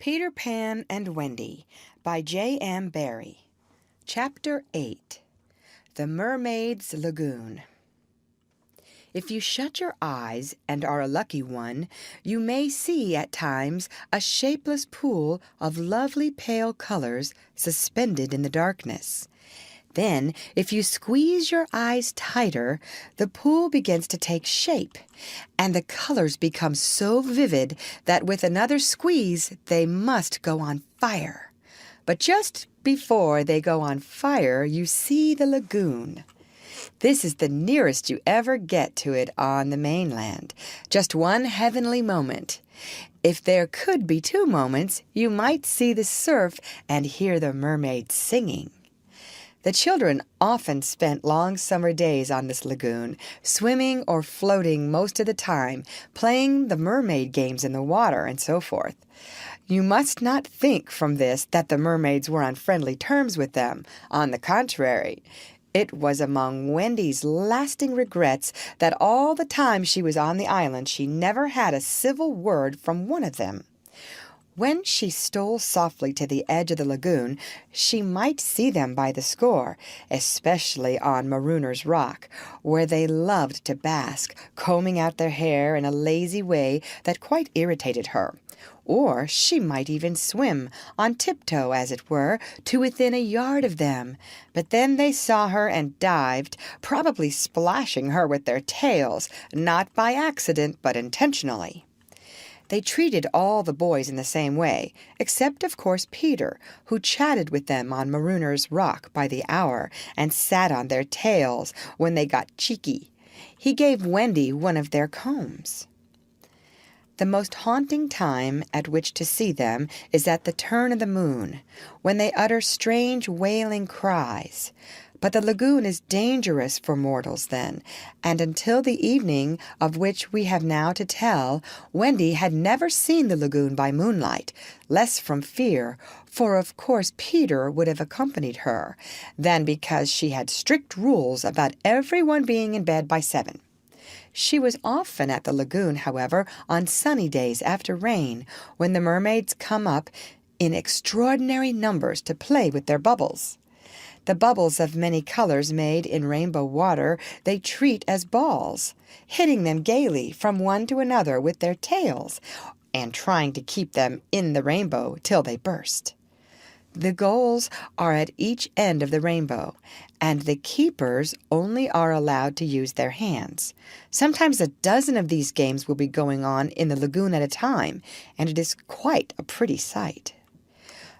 Peter Pan and Wendy by J.M. Barrie. Chapter 8. The Mermaid's Lagoon. If you shut your eyes and are a lucky one, you may see at times a shapeless pool of lovely pale colors suspended in the darkness. Then, if you squeeze your eyes tighter, the pool begins to take shape, and the colors become so vivid that with another squeeze they must go on fire. But just before they go on fire, you see the lagoon. This is the nearest you ever get to it on the mainland, just one heavenly moment. If there could be two moments, you might see the surf and hear the mermaids singing. The children often spent long summer days on this lagoon, swimming or floating most of the time, playing the mermaid games in the water and so forth. You must not think from this that the mermaids were on friendly terms with them. On the contrary, it was among Wendy's lasting regrets that all the time she was on the island she never had a civil word from one of them. When she stole softly to the edge of the lagoon, she might see them by the score, especially on Marooner's Rock, where they loved to bask, combing out their hair in a lazy way that quite irritated her. Or she might even swim, on tiptoe as it were, to within a yard of them. But then they saw her and dived, probably splashing her with their tails, not by accident but intentionally. They treated all the boys in the same way, except, of course, Peter, who chatted with them on Marooner's Rock by the hour and sat on their tails when they got cheeky. He gave Wendy one of their combs. The most haunting time at which to see them is at the turn of the moon, when they utter strange wailing cries. But the lagoon is dangerous for mortals then, and until the evening of which we have now to tell, Wendy had never seen the lagoon by moonlight, less from fear, for of course Peter would have accompanied her, than because she had strict rules about everyone being in bed by 7. She was often at the lagoon, however, on sunny days after rain, when the mermaids come up in extraordinary numbers to play with their bubbles. The bubbles of many colors made in rainbow water they treat as balls, hitting them gaily from one to another with their tails, and trying to keep them in the rainbow till they burst. The goals are at each end of the rainbow, and the keepers only are allowed to use their hands. Sometimes a dozen of these games will be going on in the lagoon at a time, and it is quite a pretty sight.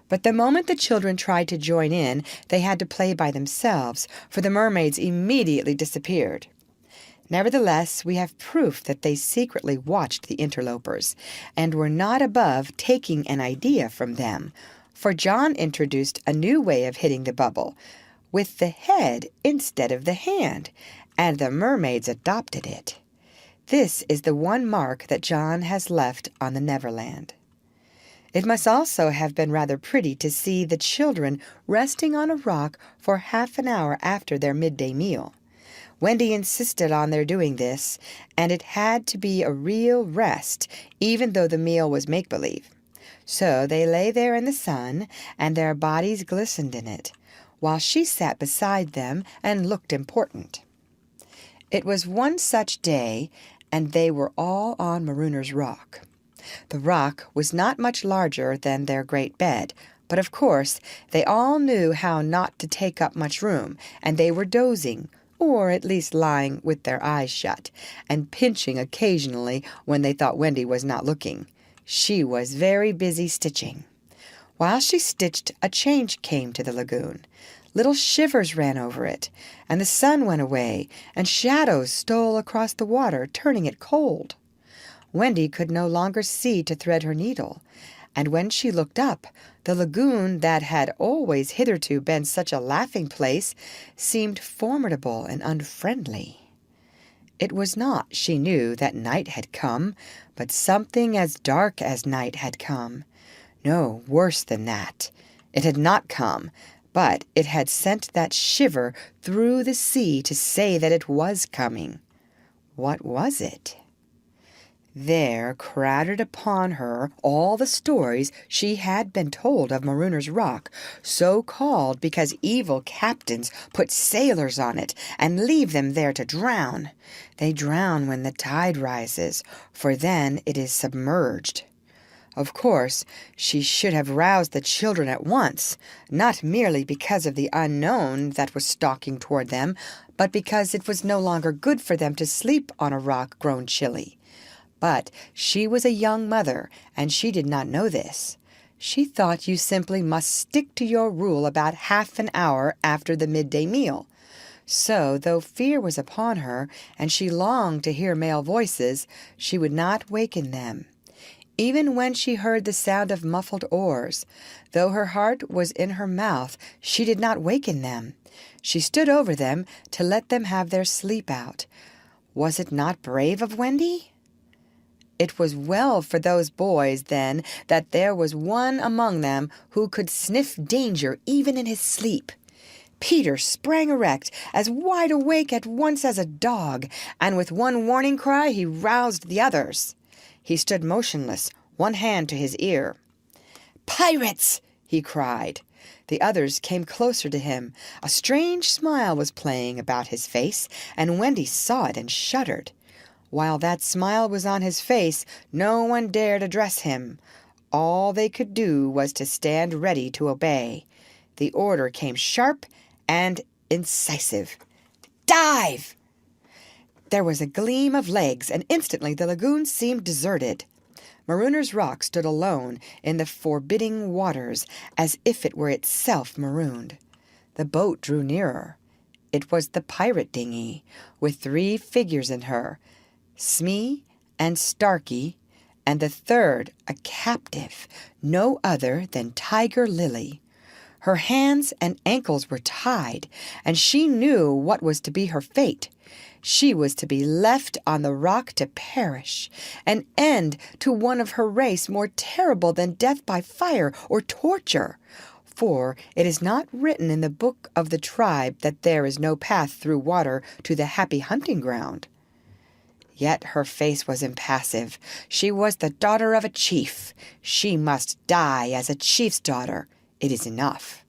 But the moment the children tried to join in, they had to play by themselves, for the mermaids immediately disappeared. Nevertheless, we have proof that they secretly watched the interlopers, and were not above taking an idea from them, for John introduced a new way of hitting the bubble, with the head instead of the hand, and the mermaids adopted it. This is the one mark that John has left on the Neverland. It must also have been rather pretty to see the children resting on a rock for half an hour after their midday meal. Wendy insisted on their doing this, and it had to be a real rest, even though the meal was make-believe. So they lay there in the sun, and their bodies glistened in it, while she sat beside them and looked important. It was one such day, and they were all on Marooner's Rock. The rock was not much larger than their great bed, but of course they all knew how not to take up much room, and they were dozing, or at least lying with their eyes shut, and pinching occasionally when they thought Wendy was not looking. She was very busy stitching. While she stitched, a change came to the lagoon. Little shivers ran over it, and the sun went away, and shadows stole across the water, turning it cold. Wendy could no longer see to thread her needle, and when she looked up, the lagoon that had always hitherto been such a laughing place seemed formidable and unfriendly. It was not, she knew, that night had come, but something as dark as night had come. No, worse than that. It had not come, but it had sent that shiver through the sea to say that it was coming. What was it? There crowded upon her all the stories she had been told of Marooner's Rock, so called because evil captains put sailors on it and leave them there to drown. They drown when the tide rises, for then it is submerged. Of course, she should have roused the children at once, not merely because of the unknown that was stalking toward them, but because it was no longer good for them to sleep on a rock grown chilly. But she was a young mother, and she did not know this. She thought you simply must stick to your rule about half an hour after the midday meal. So, though fear was upon her, and she longed to hear male voices, she would not waken them. Even when she heard the sound of muffled oars, though her heart was in her mouth, she did not waken them. She stood over them to let them have their sleep out. Was it not brave of Wendy? It was well for those boys, then, that there was one among them who could sniff danger even in his sleep. Peter sprang erect, as wide awake at once as a dog, and with one warning cry he roused the others. He stood motionless, one hand to his ear. "Pirates!" he cried. The others came closer to him. A strange smile was playing about his face, and Wendy saw it and shuddered. While that smile was on his face, no one dared address him. All they could do was to stand ready to obey. The order came sharp and incisive. "Dive!" There was a gleam of legs, and instantly the lagoon seemed deserted. Marooner's Rock stood alone in the forbidding waters, as if it were itself marooned. The boat drew nearer. It was the pirate dinghy, with 3 figures in her, Smee and Starkey, and the third a captive, no other than Tiger Lily. Her hands and ankles were tied, and she knew what was to be her fate. She was to be left on the rock to perish, an end to one of her race more terrible than death by fire or torture. For it is not written in the book of the tribe that there is no path through water to the happy hunting ground. Yet her face was impassive. She was the daughter of a chief. She must die as a chief's daughter. It is enough.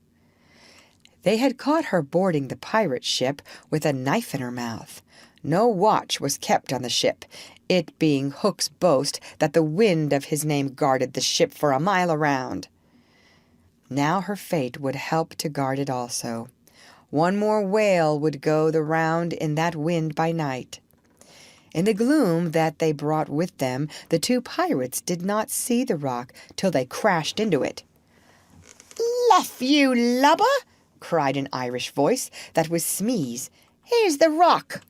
They had caught her boarding the pirate ship with a knife in her mouth. No watch was kept on the ship, it being Hook's boast that the wind of his name guarded the ship for a mile around. Now her fate would help to guard it also. One more whale would go the round in that wind by night. In the gloom that they brought with them, the 2 pirates did not see the rock till they crashed into it. "Luff, you lubber!" cried an Irish voice that was Smee's. "Here's the rock.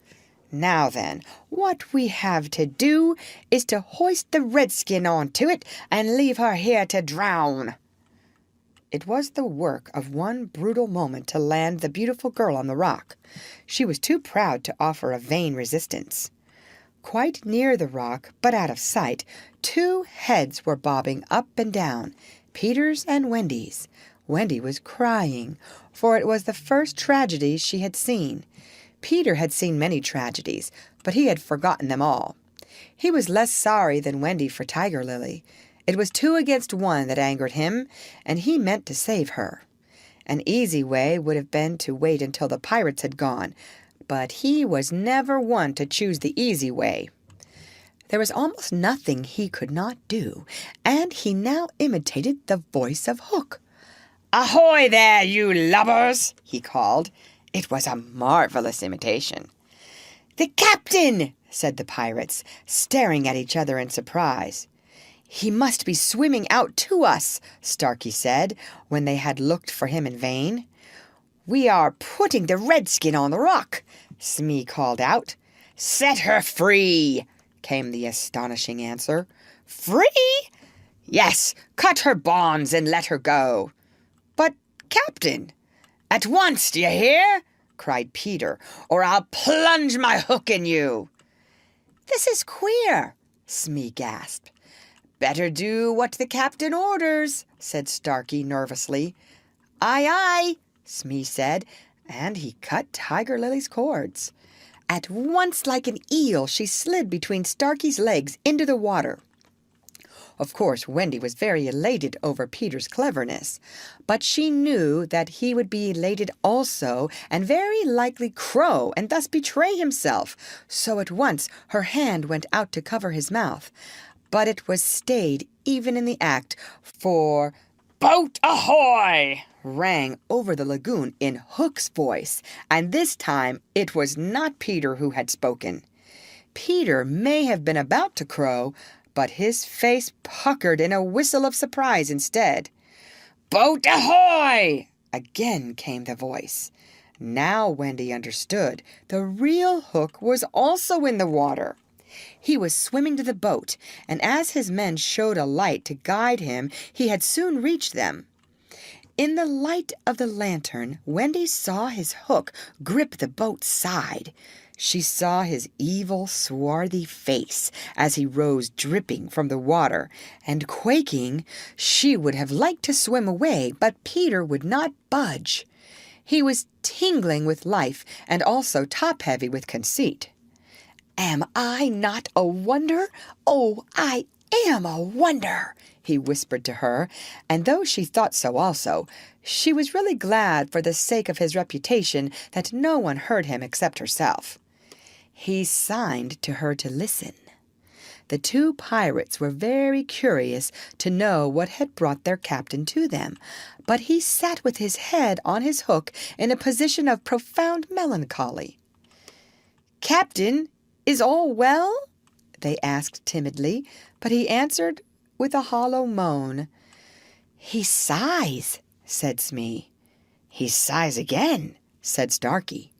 Now then, what we have to do is to hoist the redskin onto it and leave her here to drown." It was the work of one brutal moment to land the beautiful girl on the rock. She was too proud to offer a vain resistance. Quite near the rock, but out of sight, 2 heads were bobbing up and down, Peter's and Wendy's. Wendy was crying, for it was the first tragedy she had seen. Peter had seen many tragedies, but he had forgotten them all. He was less sorry than Wendy for Tiger Lily. It was 2 against 1 that angered him, and he meant to save her. An easy way would have been to wait until the pirates had gone, but he was never one to choose the easy way. There was almost nothing he could not do, and he now imitated the voice of Hook. "Ahoy there, you lubbers!" he called. It was a marvelous imitation. "The captain!" said the pirates, staring at each other in surprise. "He must be swimming out to us," Starkey said, when they had looked for him in vain. "We are putting the redskin on the rock," Smee called out. "Set her free," came the astonishing answer. "Free?" "Yes, cut her bonds and let her go." "But, Captain—" "At once, d'ye hear?" cried Peter, "or I'll plunge my hook in you." "This is queer," Smee gasped. "Better do what the captain orders," said Starkey nervously. "Aye, aye," Smee said, and he cut Tiger Lily's cords. At once, like an eel, she slid between Starkey's legs into the water. Of course, Wendy was very elated over Peter's cleverness, but she knew that he would be elated also and very likely crow and thus betray himself, so at once her hand went out to cover his mouth. But it was stayed even in the act, for "Boat ahoy!" rang over the lagoon in Hook's voice, and this time it was not Peter who had spoken. Peter may have been about to crow, but his face puckered in a whistle of surprise instead. "Boat ahoy!" again came the voice. Now Wendy understood. The real Hook was also in the water. He was swimming to the boat, and as his men showed a light to guide him, he had soon reached them. In the light of the lantern, Wendy saw his hook grip the boat's side. She saw his evil, swarthy face as he rose dripping from the water, and quaking, she would have liked to swim away, but Peter would not budge. He was tingling with life and also top-heavy with conceit. "Am I not a wonder? Oh, I am a wonder," he whispered to her, and though she thought so also, she was really glad for the sake of his reputation that no one heard him except herself. He signed to her to listen. The two pirates were very curious to know what had brought their captain to them, but he sat with his head on his hook in a position of profound melancholy. "Captain, is all well?" they asked timidly, but he answered with a hollow moan. "He sighs," said Smee. "He sighs again," said Starkey.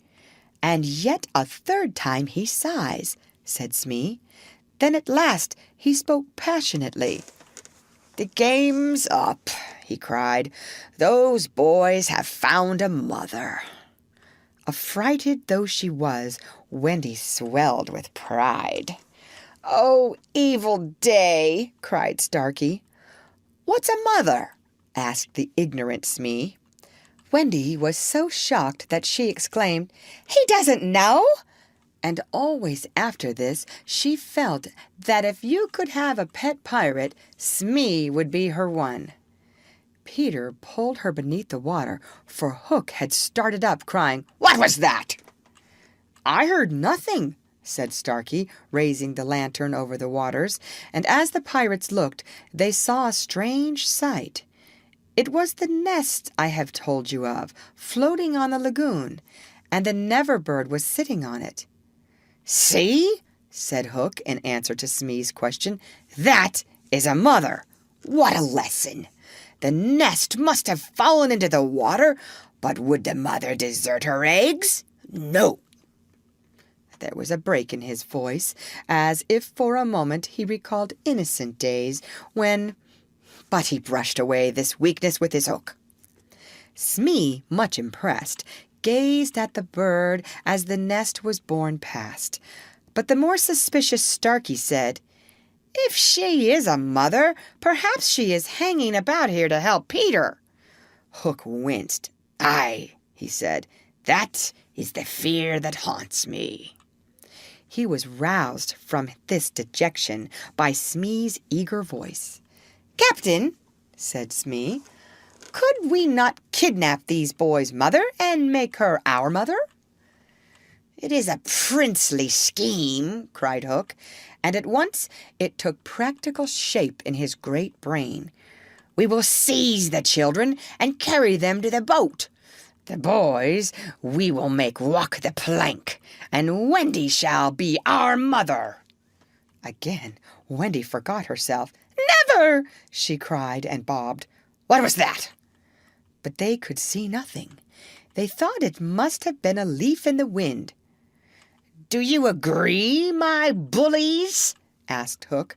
"And yet a third time he sighs," said Smee. Then at last he spoke passionately. "The game's up," he cried. "Those boys have found a mother." Affrighted though she was, Wendy swelled with pride. "Oh, evil day!" cried Starkey. "What's a mother?" asked the ignorant Smee. Wendy was so shocked that she exclaimed, "He doesn't know!" And always after this she felt that if you could have a pet pirate, Smee would be her one. Peter pulled her beneath the water, for Hook had started up, crying, "What was that?" "I heard nothing," said Starkey, raising the lantern over the waters, and as the pirates looked, they saw a strange sight. It was the nest I have told you of, floating on the lagoon, and the Never-bird was sitting on it. "See," said Hook in answer to Smee's question, "that is a mother. What a lesson! The nest must have fallen into the water, but would the mother desert her eggs? No." There was a break in his voice, as if for a moment he recalled innocent days when... But he brushed away this weakness with his hook. Smee, much impressed, gazed at the bird as the nest was borne past. But the more suspicious Starkey said, "If she is a mother, perhaps she is hanging about here to help Peter." Hook winced. "Aye," he said, "that is the fear that haunts me." He was roused from this dejection by Smee's eager voice. "Captain," said Smee, "could we not kidnap these boys' mother and make her our mother?" "It is a princely scheme," cried Hook, and at once it took practical shape in his great brain. "We will seize the children and carry them to the boat. The boys we will make walk the plank, and Wendy shall be our mother." Again Wendy forgot herself. "Never!" she cried and bobbed. "What was that?" But they could see nothing. They thought it must have been a leaf in the wind. "Do you agree, my bullies?" asked Hook.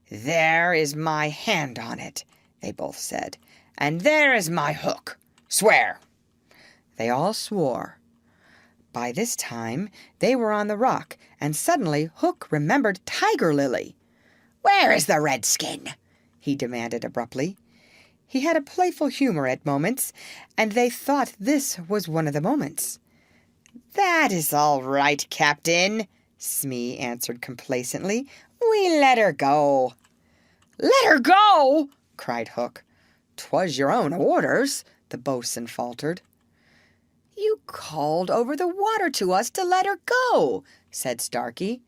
"There is my hand on it," they both said, "and there is my hook. Swear." They all swore. By this time they were on the rock, and suddenly Hook remembered Tiger Lily. "Where is the redskin?" he demanded abruptly. He had a playful humor at moments, and they thought this was one of the moments. "That is all right, Captain," Smee answered complacently. "We let her go." "Let her go!" cried Hook. "'Twas your own orders," the boatswain faltered. "You called over the water to us to let her go," said Starkey.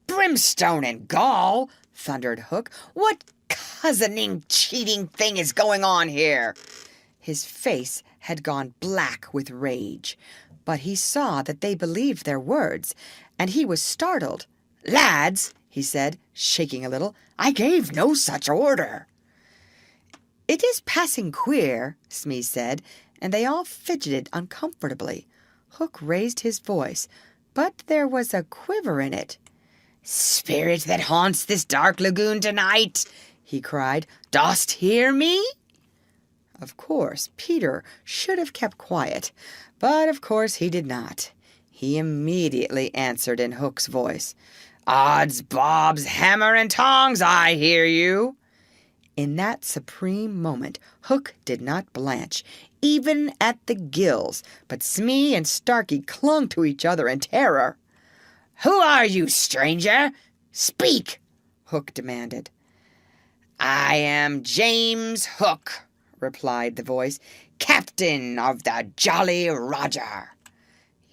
"Brimstone and gall!" thundered Hook. "What cozening, cheating thing is going on here?" His face had gone black with rage, but he saw that they believed their words, and he was startled. "Lads," he said, shaking a little, "I gave no such order." "It is passing queer," Smee said, and they all fidgeted uncomfortably. Hook raised his voice, but there was a quiver in it. "Spirit that haunts this dark lagoon tonight," he cried, "dost hear me?" Of course, Peter should have kept quiet, but of course he did not. He immediately answered in Hook's voice. "Odds bobs, hammer and tongs, I hear you." In that supreme moment, Hook did not blanch, even at the gills, but Smee and Starkey clung to each other in terror. "Who are you, stranger? Speak!" Hook demanded. "I am James Hook," replied the voice, "captain of the Jolly Roger."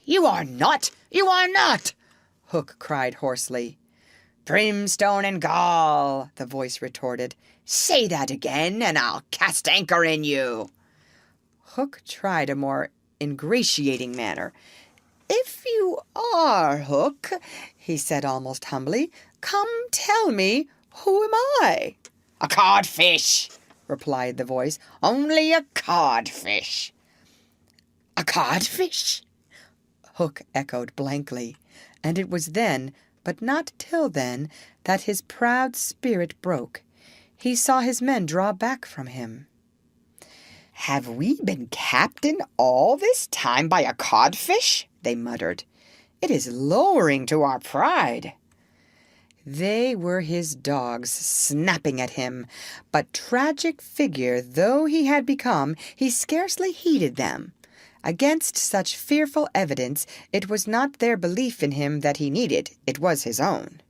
"You are not! You are not!" Hook cried hoarsely. "Brimstone and gall," the voice retorted. "Say that again, and I'll cast anchor in you." Hook tried a more ingratiating manner. "If you are Hook," he said almost humbly, "come tell me, who am I?" "A codfish," replied the voice. "Only a codfish." "A codfish?" Hook echoed blankly, and it was then, but not till then, that his proud spirit broke. He saw his men draw back from him. "Have we been captained all this time by a codfish?" they muttered. "It is lowering to our pride." They were his dogs, snapping at him, but tragic figure though he had become, he scarcely heeded them. Against such fearful evidence, it was not their belief in him that he needed, it was his own.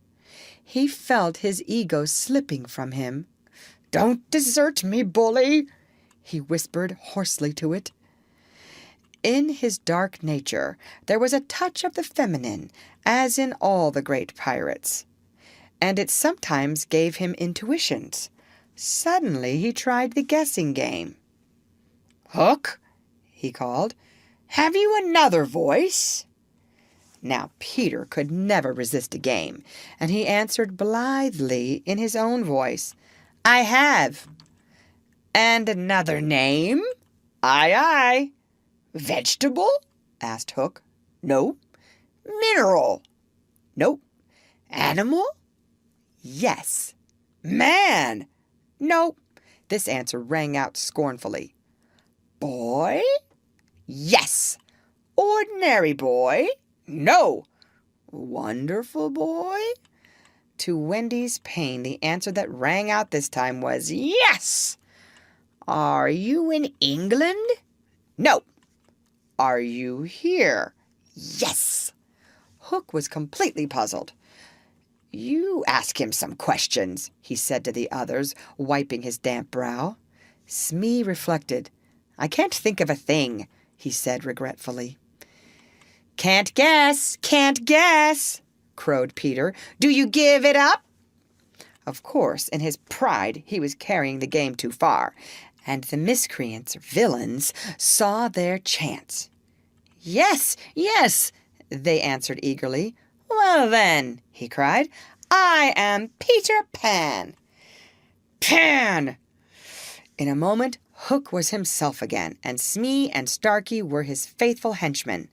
He felt his ego slipping from him. "Don't desert me, bully," he whispered hoarsely to it. In his dark nature there was a touch of the feminine, as in all the great pirates, and it sometimes gave him intuitions. Suddenly he tried the guessing game. "Hook," he called, "have you another voice?" Now Peter could never resist a game, and he answered blithely in his own voice, "I have." "And another name?" "Aye, aye." "Vegetable?" asked Hook. "No." "Mineral?" "Nope." "Animal?" "Yes." "Man?" "Nope." This answer rang out scornfully. "Boy?" "Yes." "Ordinary boy?" "No." "Wonderful boy?" To Wendy's pain, the answer that rang out this time was yes. "Are you in England?" "No." "Are you here?" "Yes." Hook was completely puzzled. "You ask him some questions," he said to the others, wiping his damp brow. Smee reflected. "I can't think of a thing," he said regretfully. "Can't guess, can't guess," crowed Peter. "Do you give it up?" Of course, in his pride, he was carrying the game too far, and the miscreants, villains, saw their chance. "Yes, yes," they answered eagerly. "Well then," he cried, "I am Peter Pan." "Pan!" In a moment, Hook was himself again, and Smee and Starkey were his faithful henchmen.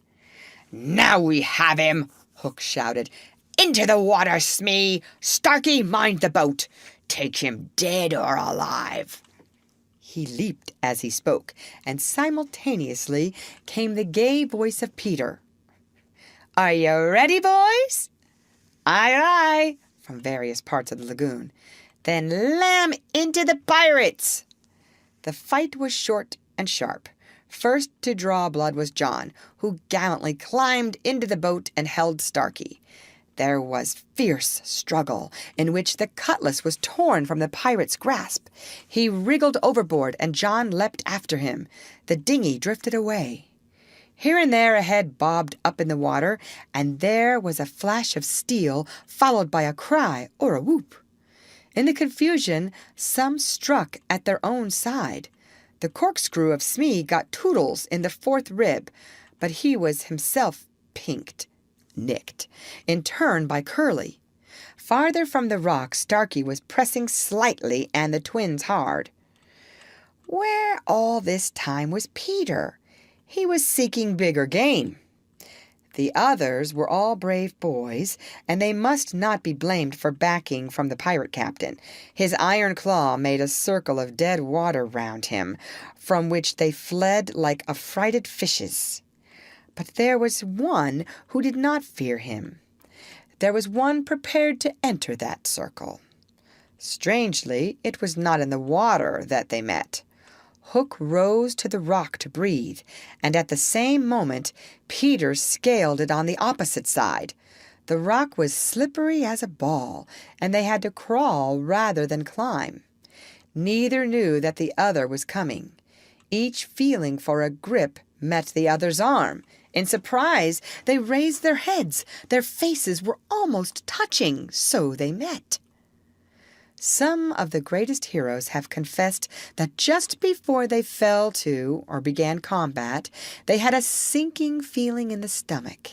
"Now we have him!" Hook shouted. "Into the water, Smee! Starkey, mind the boat! Take him dead or alive!" He leaped as he spoke, and simultaneously came the gay voice of Peter. "Are you ready, boys?" "Aye, aye," from various parts of the lagoon. "Then lam into the pirates!" The fight was short and sharp. First to draw blood was John, who gallantly climbed into the boat and held Starkey. There was fierce struggle, in which the cutlass was torn from the pirate's grasp. He wriggled overboard, and John leapt after him. The dinghy drifted away. Here and there a head bobbed up in the water, and there was a flash of steel, followed by a cry or a whoop. In the confusion, some struck at their own side. The corkscrew of Smee got Toodles in the fourth rib, but he was himself nicked, in turn by Curly. Farther from the rock, Starkey was pressing slightly and the twins hard. Where all this time was Peter? He was seeking bigger game. The others were all brave boys, and they must not be blamed for backing from the pirate captain. His iron claw made a circle of dead water round him, from which they fled like affrighted fishes. But there was one who did not fear him. There was one prepared to enter that circle. Strangely, it was not in the water that they met. Hook rose to the rock to breathe, and at the same moment Peter scaled it on the opposite side. The rock was slippery as a ball, and they had to crawl rather than climb. Neither knew that the other was coming. Each feeling for a grip met the other's arm. In surprise, they raised their heads. Their faces were almost touching, so they met. Some of the greatest heroes have confessed that just before they fell to or began combat, they had a sinking feeling in the stomach.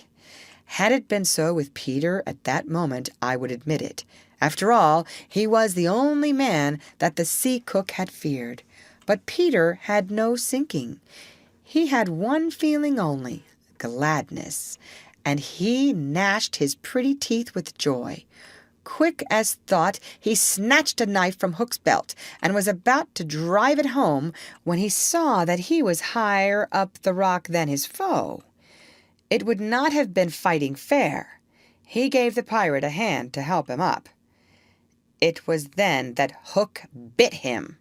Had it been so with Peter at that moment, I would admit it. After all, he was the only man that the sea cook had feared. But Peter had no sinking. He had one feeling only, gladness, and he gnashed his pretty teeth with joy. Quick as thought, he snatched a knife from Hook's belt and was about to drive it home when he saw that he was higher up the rock than his foe. It would not have been fighting fair. He gave the pirate a hand to help him up. It was then that Hook bit him.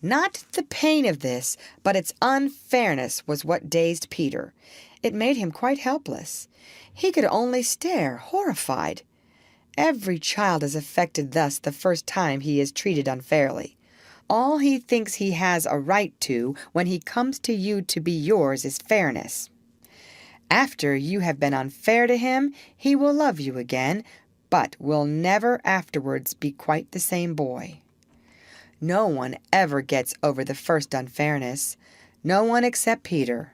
Not the pain of this, but its unfairness was what dazed Peter. It made him quite helpless. He could only stare, horrified. Every child is affected thus the first time he is treated unfairly. All he thinks he has a right to when he comes to you to be yours is fairness. After you have been unfair to him, he will love you again, but will never afterwards be quite the same boy. No one ever gets over the first unfairness. No one except Peter.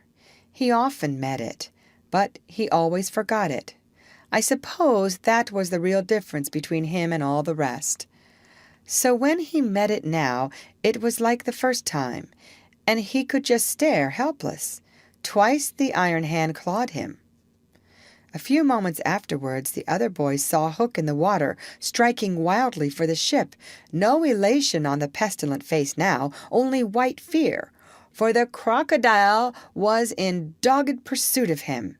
He often met it, but he always forgot it. I suppose that was the real difference between him and all the rest. So when he met it now, it was like the first time, and he could just stare helpless. Twice the iron hand clawed him. A few moments afterwards, the other boys saw Hook in the water, striking wildly for the ship. No elation on the pestilent face now, only white fear, for the crocodile was in dogged pursuit of him.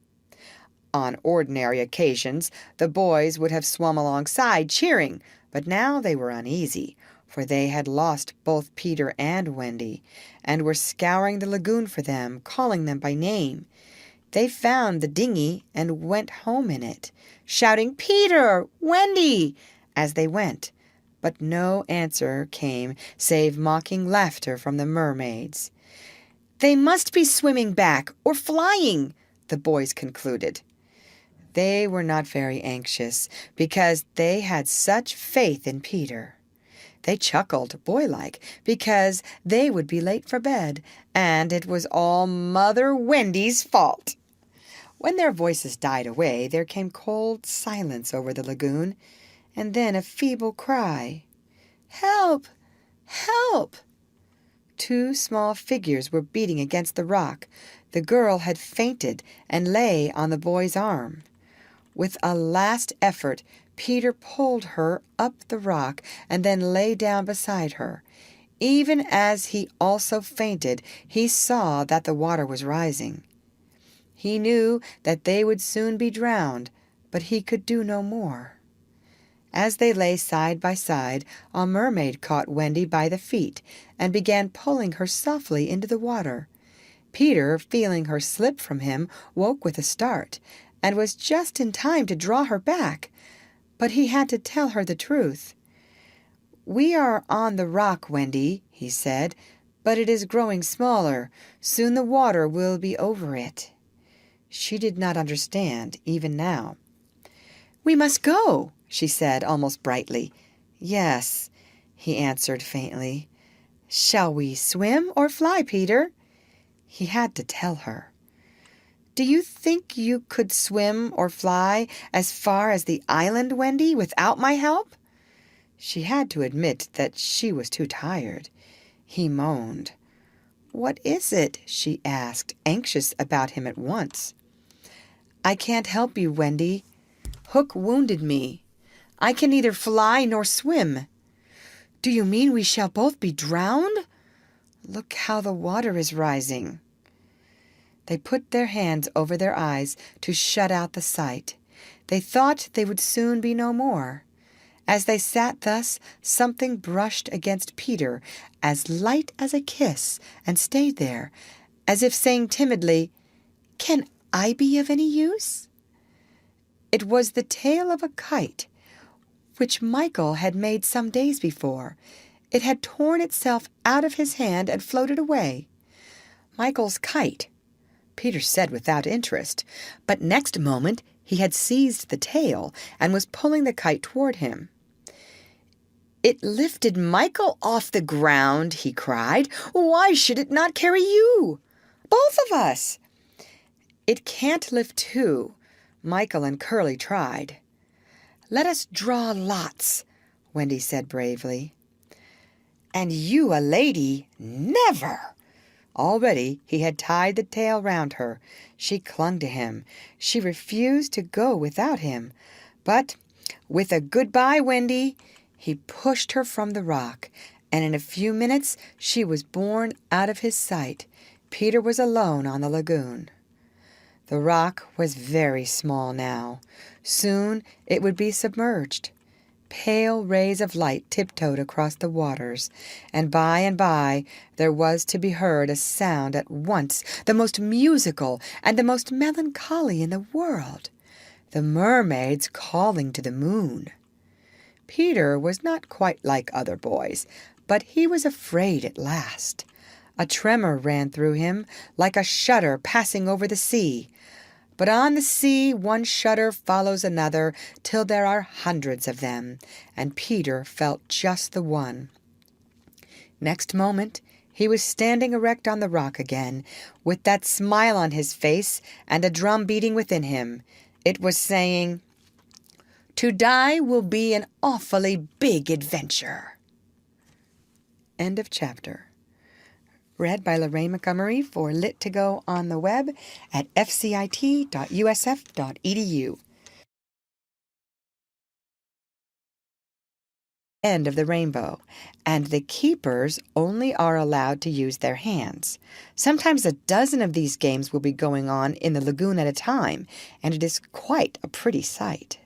On ordinary occasions, the boys would have swum alongside, cheering, but now they were uneasy, for they had lost both Peter and Wendy, and were scouring the lagoon for them, calling them by name. They found the dinghy and went home in it, shouting, "Peter! Wendy!" as they went, but no answer came save mocking laughter from the mermaids. "They must be swimming back, or flying," the boys concluded. They were not very anxious, because they had such faith in Peter. They chuckled, boylike, because they would be late for bed, and it was all Mother Wendy's fault. When their voices died away, there came cold silence over the lagoon, and then a feeble cry. "Help! Help!" Two small figures were beating against the rock. The girl had fainted and lay on the boy's arm. With a last effort, Peter pulled her up the rock and then lay down beside her. Even as he also fainted, he saw that the water was rising. He knew that they would soon be drowned, but he could do no more. As they lay side by side, a mermaid caught Wendy by the feet and began pulling her softly into the water. Peter, feeling her slip from him, woke with a start, and was just in time to draw her back. But he had to tell her the truth. "We are on the rock, Wendy," he said, "but it is growing smaller. Soon the water will be over it." She did not understand, even now. "We must go," she said, almost brightly. "Yes," he answered faintly. "Shall we swim or fly, Peter?" He had to tell her. "Do you think you could swim or fly as far as the island, Wendy, without my help?" She had to admit that she was too tired. He moaned. "What is it?" she asked, anxious about him at once. "I can't help you, Wendy. Hook wounded me. I can neither fly nor swim." "Do you mean we shall both be drowned? Look how the water is rising." They put their hands over their eyes to shut out the sight. They thought they would soon be no more. As they sat thus, something brushed against Peter, as light as a kiss, and stayed there, as if saying timidly, "Can I be of any use?" It was the tail of a kite, which Michael had made some days before. It had torn itself out of his hand and floated away. Michael's kite, Peter said without interest, but next moment he had seized the tail and was pulling the kite toward him. "It lifted Michael off the ground," he cried. "Why should it not carry you? Both of us." "It can't lift two." Michael and Curly tried. "Let us draw lots," Wendy said bravely. "And you a lady? Never!" Already he had tied the tail round her. She clung to him. She refused to go without him. But with a "Goodbye, Wendy," he pushed her from the rock, and in a few minutes she was borne out of his sight. Peter was alone on the lagoon. The rock was very small now. Soon it would be submerged. Pale rays of light tiptoed across the waters, and by there was to be heard a sound at once the most musical and the most melancholy in the world, the mermaids calling to the moon. Peter was not quite like other boys, but he was afraid at last. A tremor ran through him, like a shudder passing over the sea. But on the sea one shudder follows another till there are hundreds of them, and Peter felt just the one. Next moment he was standing erect on the rock again, with that smile on his face and a drum beating within him. It was saying, "To die will be an awfully big adventure." End of chapter. Read by Lorraine Montgomery for Lit2Go on the web at fcit.usf.edu. End of the rainbow, and the keepers only are allowed to use their hands. Sometimes a dozen of these games will be going on in the lagoon at a time, and it is quite a pretty sight.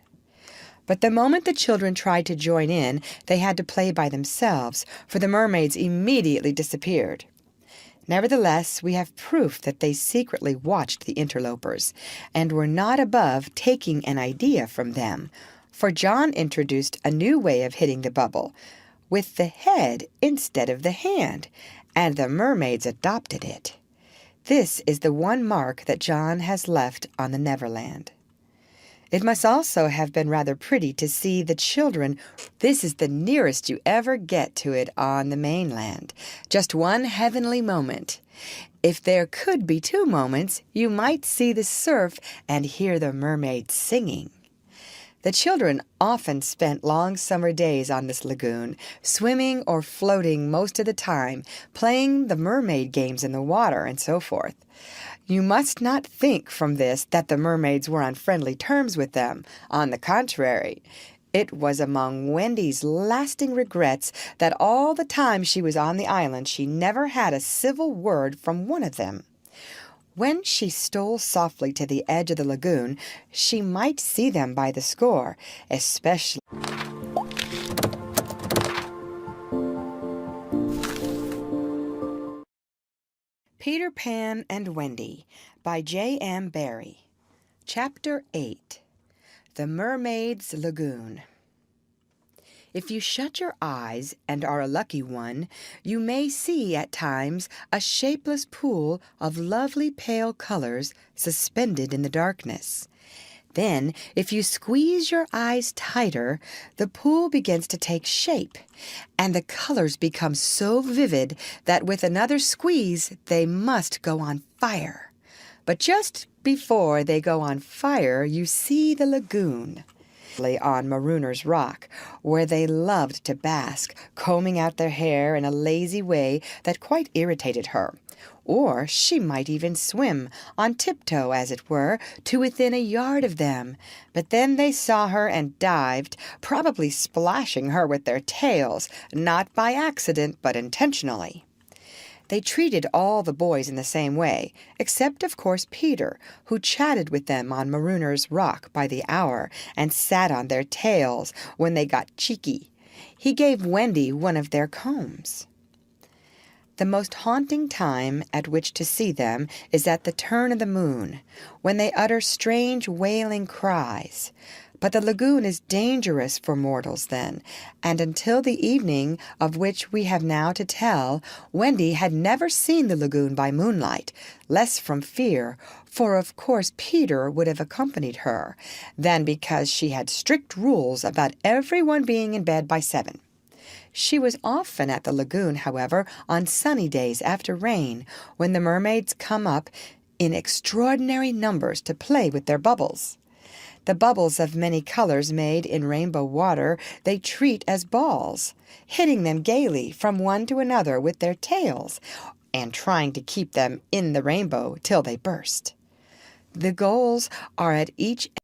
But the moment the children tried to join in, they had to play by themselves, for the mermaids immediately disappeared. Nevertheless, we have proof that they secretly watched the interlopers, and were not above taking an idea from them, for John introduced a new way of hitting the bubble, with the head instead of the hand, and the mermaids adopted it. This is the one mark that John has left on the Neverland. It must also have been rather pretty to see the children. This is the nearest you ever get to it on the mainland. Just one heavenly moment. If there could be two moments, you might see the surf and hear the mermaids singing. The children often spent long summer days on this lagoon, swimming or floating most of the time, playing the mermaid games in the water and so forth. You must not think from this that the mermaids were on friendly terms with them. On the contrary, it was among Wendy's lasting regrets that all the time she was on the island she never had a civil word from one of them. When she stole softly to the edge of the lagoon, she might see them by the score, especially. Peter Peter Pan and Wendy by J.M. Barrie. Chapter 8. The Mermaid's Lagoon. If you shut your eyes and are a lucky one, you may see at times a shapeless pool of lovely pale colors suspended in the darkness. Then, if you squeeze your eyes tighter, the pool begins to take shape, and the colors become so vivid that with another squeeze they must go on fire. But just before they go on fire, you see the lagoon on Marooner's Rock, where they loved to bask, combing out their hair in a lazy way that quite irritated her. Or she might even swim, on tiptoe as it were, to within a yard of them. But then they saw her and dived, probably splashing her with their tails, not by accident but intentionally. They treated all the boys in the same way, except, of course, Peter, who chatted with them on Marooner's Rock by the hour and sat on their tails when they got cheeky. He gave Wendy one of their combs. The most haunting time at which to see them is at the turn of the moon, when they utter strange wailing cries. But the lagoon is dangerous for mortals then, and until the evening of which we have now to tell, Wendy had never seen the lagoon by moonlight, less from fear, for of course Peter would have accompanied her, than because she had strict rules about everyone being in bed by 7. She was often at the lagoon, however, on sunny days after rain, when the mermaids come up in extraordinary numbers to play with their bubbles. The bubbles of many colors made in rainbow water they treat as balls, hitting them gaily from one to another with their tails, and trying to keep them in the rainbow till they burst. The goals are at each